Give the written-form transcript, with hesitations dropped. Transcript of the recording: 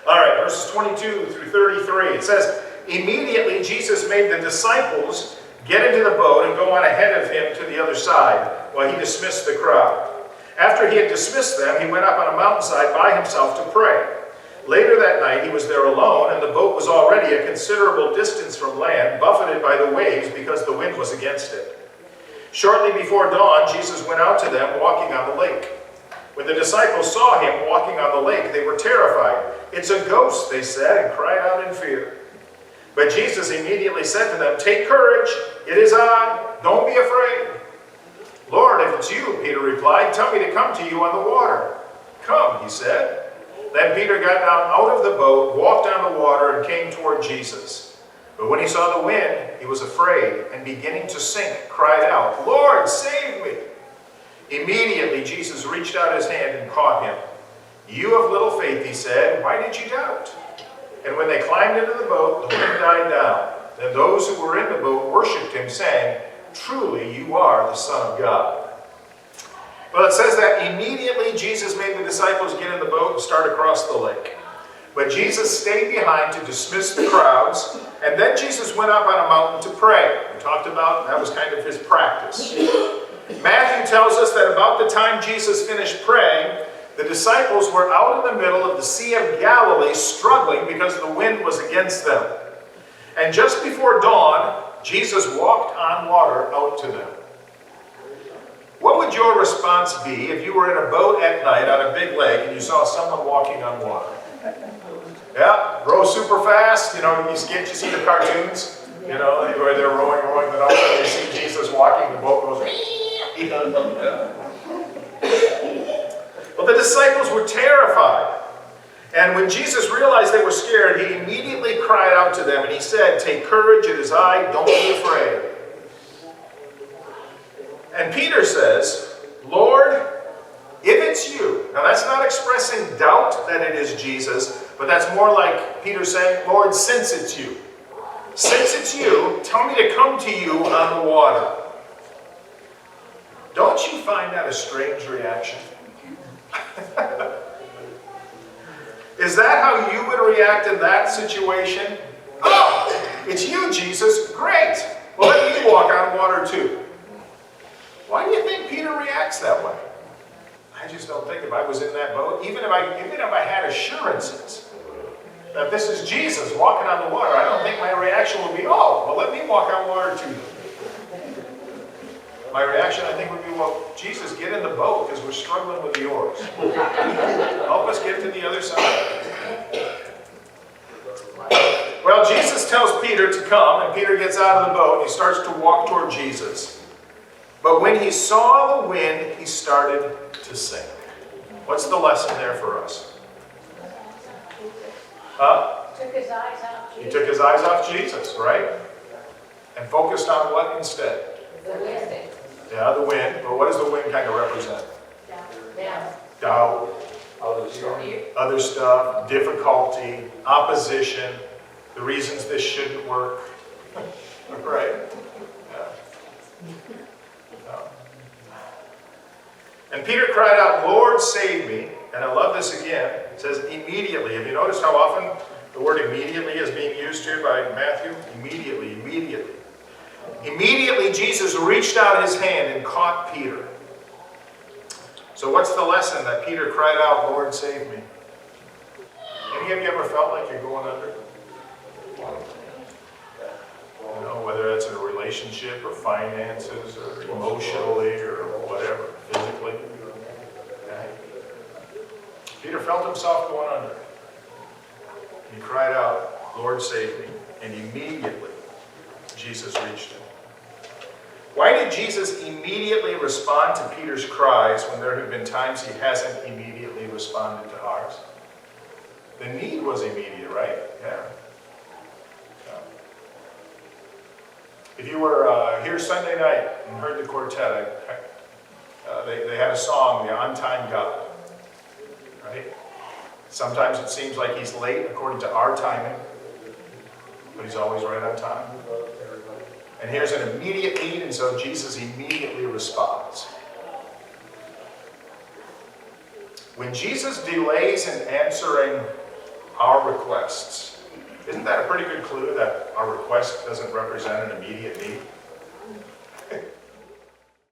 All right, verses 22 through 33. It says, immediately Jesus made the disciples get into the boat and go on ahead of him to the other side while he dismissed the crowd. After he had dismissed them, he went up on a mountainside by himself to pray. Later that night he was there alone, and the boat was already a considerable distance from land, buffeted by the waves because the wind was against it. Shortly before dawn, Jesus went out to them walking on the lake. When the disciples saw him walking on the lake, they were terrified. "It's a ghost," they said, and cried out in fear. But Jesus immediately said to them, "Take courage, it is I, don't be afraid." "Lord, if it's you," Peter replied, "tell me to come to you on the water." "Come," he said. Then Peter got down out of the boat, walked on the water, and came toward Jesus. But when he saw the wind, he was afraid, and beginning to sink, cried out, "Lord, save me!" Immediately Jesus reached out his hand and caught him. "You of little faith," he said, "why did you doubt?" And when they climbed into the boat, the wind died down. Then those who were in the boat worshipped him, saying, "Truly you are the Son of God." Well, it says that immediately Jesus made the disciples get in the boat and start across the lake. But Jesus stayed behind to dismiss the crowds, and then Jesus went up on a mountain to pray. We talked about that was kind of his practice. Matthew tells us that about the time Jesus finished praying, the disciples were out in the middle of the Sea of Galilee struggling because the wind was against them. And just before dawn, Jesus walked on water out to them. What would your response be if you were in a boat at night on a big lake and you saw someone walking on water? Yeah, row super fast. You see the cartoons, where they're rowing, then all of a sudden you see Jesus walking, the boat goes, Well, the disciples were terrified. And when Jesus realized they were scared, he immediately cried out to them and he said, "Take courage, it is I, don't be afraid." And Peter says, "Lord, if it's you." Now that's not expressing doubt that it is Jesus, but that's more like Peter saying, "Lord, since it's you. Since it's you, tell me to come to you on the water." Don't you find that a strange reaction? Is that how you would react in that situation? "Oh, it's you, Jesus. Great. Well, let me walk on water too." Why do you think Peter reacts that way? I just don't think if I was in that boat, even if I had assurances that this is Jesus walking on the water, I don't think my reaction would be, "Oh, well, let me walk on water too." My reaction, I think, would be, "Well, Jesus, get in the boat because we're struggling with the oars. Help us get to the other side." Well, Jesus tells Peter to come, and Peter gets out of the boat and he starts to walk toward Jesus. But when he saw the wind, he started to sink. What's the lesson there for us? Took his eyes off Jesus. He took his eyes off Jesus, right? And focused on what instead? The wind. Yeah, the wind. But what does the wind kind of represent? Doubt, other stuff, difficulty, opposition, the reasons this shouldn't work. Right? And Peter cried out, "Lord, save me." And I love this again. It says immediately. Have you noticed how often the word immediately is being used here by Matthew? Immediately, immediately. Immediately Jesus reached out his hand and caught Peter. So what's the lesson that Peter cried out, "Lord, save me"? Any of you ever felt like you're going under? Whether that's in a relationship or finances or emotionally or whatever, physically. Okay. Peter felt himself going under. He cried out, "Lord, save me." And immediately Jesus reached him. Why did Jesus immediately respond to Peter's cries when there have been times he hasn't immediately responded to ours? The need was immediate, right? Yeah. If you were here Sunday night and heard the quartet, they had a song, "The On-Time God." Right? Sometimes it seems like he's late according to our timing, but he's always right on time. And here's an immediate need, and so Jesus immediately responds. When Jesus delays in answering our requests. Isn't that a pretty good clue that our request doesn't represent an immediate need?